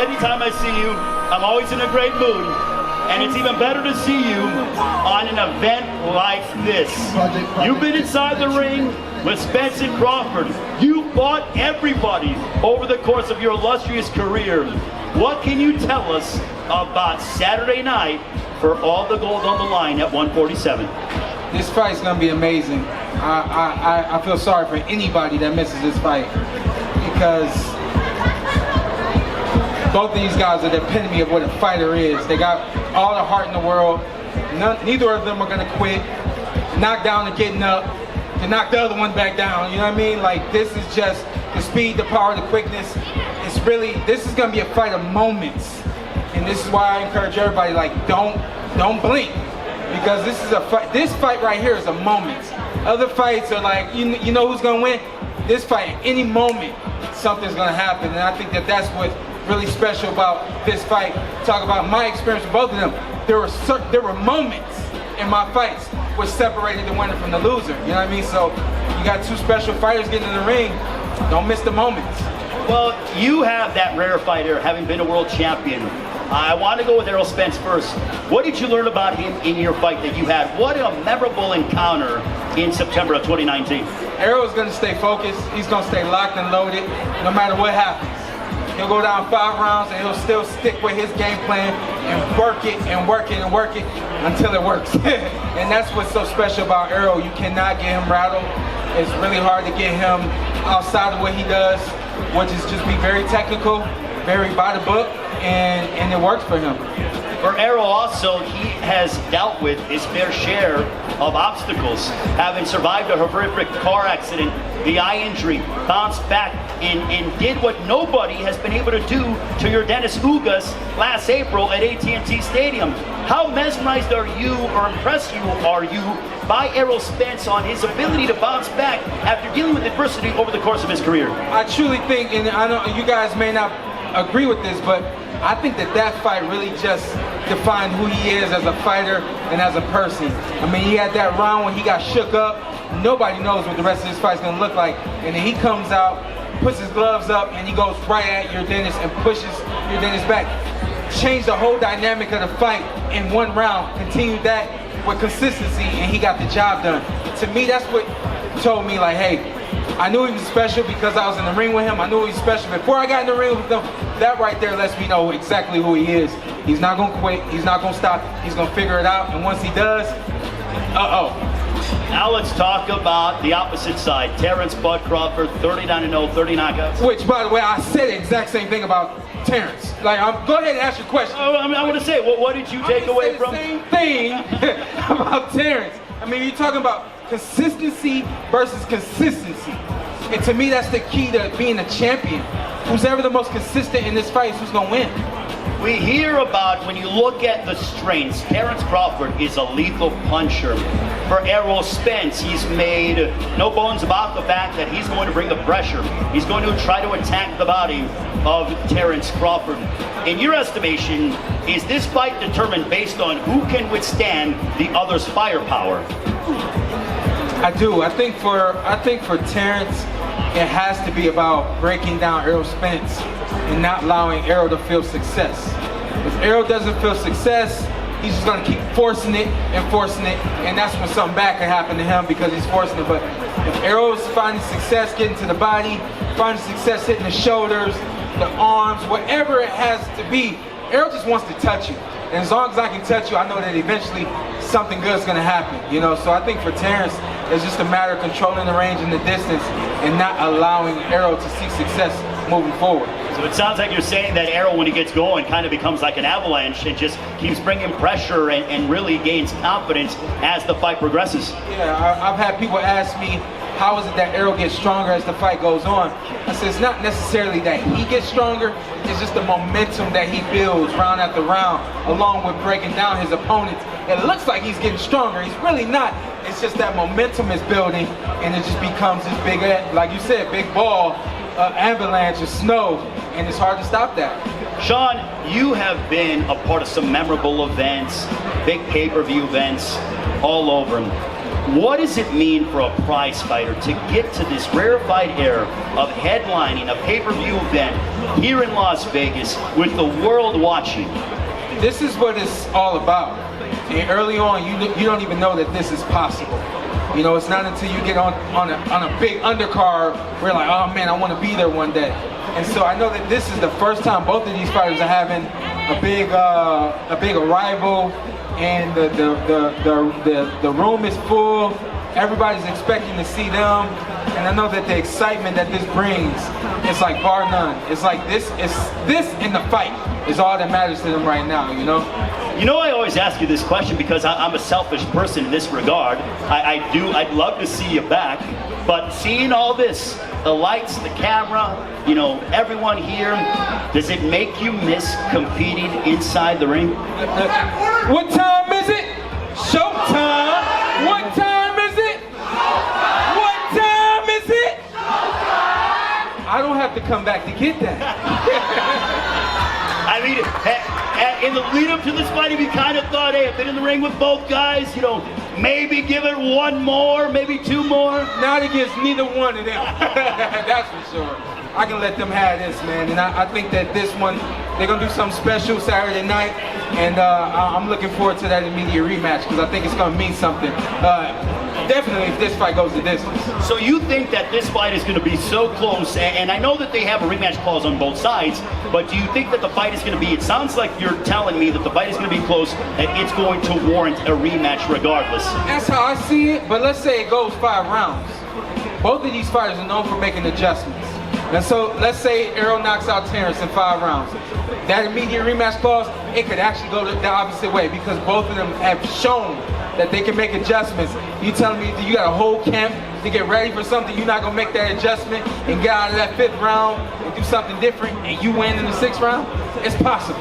anytime I see you, I'm always in a great mood. And it's even better to see you on an event like this. You've been inside the ring with Spence and Crawford. You fought everybody over the course of your illustrious career. What can you tell us about Saturday night for all the gold on the line at 147? This fight's gonna be amazing. I feel sorry for anybody that misses this fight because both of these guys are the epitome of what a fighter is. They got all the heart in the world. Neither of them are gonna quit. Knock down and getting up to knock the other one back down. You know what I mean? Like, this is just the speed, the power, the quickness. It's really, this is gonna be a fight of moments. And this is why I encourage everybody, like, don't blink. Because this is a fight, this fight right here is a moment. Other fights are like, you know who's gonna win? This fight, at any moment, something's gonna happen. And I think that that's what's really special about this fight. Talk about my experience with both of them. There were moments in my fights which separated the winner from the loser. You know what I mean? So you got two special fighters getting in the ring. Don't miss the moments. Well, you have that rare fighter, having been a world champion. I want to go with Errol Spence first. What did you learn about him in your fight that you had? What a memorable encounter in September of 2019. Errol's going to stay focused. He's going to stay locked and loaded no matter what happens. He'll go down 5 rounds and he'll still stick with his game plan and work it and work it and work it until it works. And that's what's so special about Errol. You cannot get him rattled. It's really hard to get him outside of what he does, which is just be very technical, very by the book, and it works for him. For Errol also, he has dealt with his fair share of obstacles, having survived a horrific car accident, the eye injury, bounced back and did what nobody has been able to do to your Dennis Ugas last April at AT&T Stadium. How mesmerized are you, or impressed are you by Errol Spence on his ability to bounce back after dealing with adversity over the course of his career? I truly think, and I know you guys may not agree with this, but I think that fight really just defined who he is as a fighter and as a person. I mean, he had that round when he got shook up. Nobody knows what the rest of this fight's gonna look like. And then he comes out, puts his gloves up, and he goes right at your Dennis and pushes your Dennis back. Changed the whole dynamic of the fight in one round. Continued that with consistency, and he got the job done. To me, that's what told me, like, hey, I knew he was special because I was in the ring with him. I knew he was special before I got in the ring with him. That right there lets me know exactly who he is. He's not gonna quit, he's not gonna stop, he's gonna figure it out, and once he does, Now let's talk about the opposite side. Terence Bud Crawford, 39-0, 30 knockouts. Which, by the way, I said the exact same thing about Terence. Like, go ahead and ask your question. I want to say, what did you take away from? Same thing about Terence. I mean, you're talking about consistency versus consistency. And to me, that's the key to being a champion. Who's ever the most consistent in this fight is who's gonna win. We hear about, when you look at the strengths, Terence Crawford is a lethal puncher. For Errol Spence, he's made no bones about the fact that he's going to bring the pressure. He's going to try to attack the body of Terence Crawford. In your estimation, is this fight determined based on who can withstand the other's firepower? I do. I think for Terence, it has to be about breaking down Errol Spence and not allowing Errol to feel success. If Errol doesn't feel success, he's just gonna keep forcing it, and that's when something bad can happen to him because he's forcing it. But if Errol's finding success getting to the body, finding success hitting the shoulders, the arms, whatever it has to be, Errol just wants to touch you. And as long as I can touch you, I know that eventually something good is going to happen, you know? So I think for Terence, it's just a matter of controlling the range and the distance and not allowing Errol to see success moving forward. So it sounds like you're saying that Errol, when he gets going, kind of becomes like an avalanche and just keeps bringing pressure and really gains confidence as the fight progresses. Yeah, I've had people ask me, how is it that Errol gets stronger as the fight goes on? I said, it's not necessarily that he gets stronger, it's just the momentum that he builds round after round, along with breaking down his opponents. It looks like he's getting stronger, he's really not. It's just that momentum is building, and it just becomes this big, like you said, big ball, avalanche of snow, and it's hard to stop that. Shawn, you have been a part of some memorable events, big pay-per-view events all over. What does it mean for a prize fighter to get to this rarefied era of headlining a pay-per-view event here in Las Vegas with the world watching? This is what it's all about. And early on, you don't even know that this is possible. You know, it's not until you get on a big undercard where you're like, oh man, I want to be there one day. And so I know that this is the first time both of these fighters are having a big arrival, and the room is full. Everybody's expecting to see them, and I know that the excitement that this brings is like bar none. It's like this in the fight is all that matters to them right now, you know? You know, I always ask you this question because I'm a selfish person in this regard. I'd love to see you back, but seeing all this, the lights, the camera, you know, everyone here, does it make you miss competing inside the ring? What time is it? Showtime! What time is it? What time is it? I don't have to come back to get that. I mean, in the lead up to this fight, we kind of thought, hey, I've been in the ring with both guys, you know, maybe give it one more, maybe two more. Not against neither one of them. That's for sure. I can let them have this, man. And I think that this one, they're going to do something special Saturday night. And I'm looking forward to that immediate rematch because I think it's going to mean something. Definitely if this fight goes the distance. So you think that this fight is going to be so close, and I know that they have a rematch clause on both sides, but do you think that the fight is going to be, it sounds like you're telling me that the fight is going to be close, that it's going to warrant a rematch regardless? That's how I see it, but let's say it goes 5 rounds. Both of these fighters are known for making adjustments. And so let's say Errol knocks out Terence in 5 rounds. That immediate rematch clause, it could actually go the opposite way because both of them have shown that they can make adjustments. You telling me that you got a whole camp to get ready for something, you're not gonna make that adjustment and get out of that 5th round and do something different and you win in the 6th round? It's possible.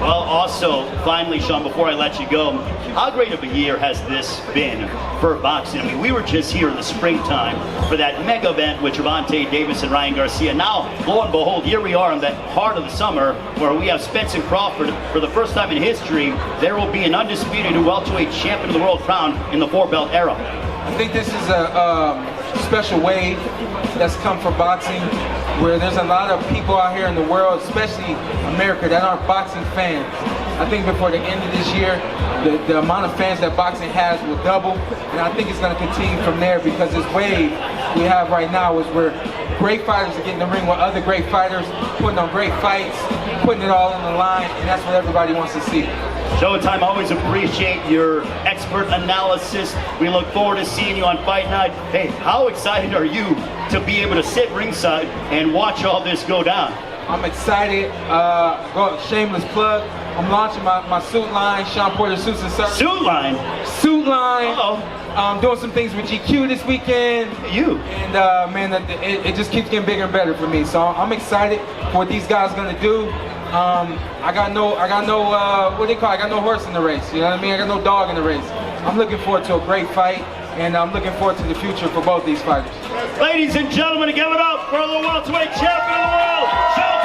Well, also, finally, Shawn, before I let you go, how great of a year has this been for boxing? I mean, we were just here in the springtime for that mega event with Gervonta Davis and Ryan Garcia. Now, lo and behold, here we are in the heart of the summer where we have Spence and Crawford. For the first time in history, there will be an undisputed welterweight champion of the world crown in the 4-belt era. I think this is a special wave that's come for boxing, where there's a lot of people out here in the world, especially America, that aren't boxing fans. I think before the end of this year, the amount of fans that boxing has will double, and I think it's going to continue from there because this wave we have right now is where great fighters are getting in the ring with other great fighters, putting on great fights, putting it all on the line, and that's what everybody wants to see. Showtime, always appreciate your expert analysis. We look forward to seeing you on Fight Night. Hey, how excited are you to be able to sit ringside and watch all this go down? I'm excited. Shameless plug. I'm launching my suit line, Shawn Porter Suits and Service. Suit line? Suit line. Uh-oh. I'm doing some things with GQ this weekend. You? And man, it just keeps getting bigger and better for me. So I'm excited for what these guys are gonna do. I got no what they call it? I got no horse in the race. You know what I mean? I got no dog in the race. I'm looking forward to a great fight, and I'm looking forward to the future for both these fighters. Ladies and gentlemen, give it up for the welterweight champion of the world, Shawn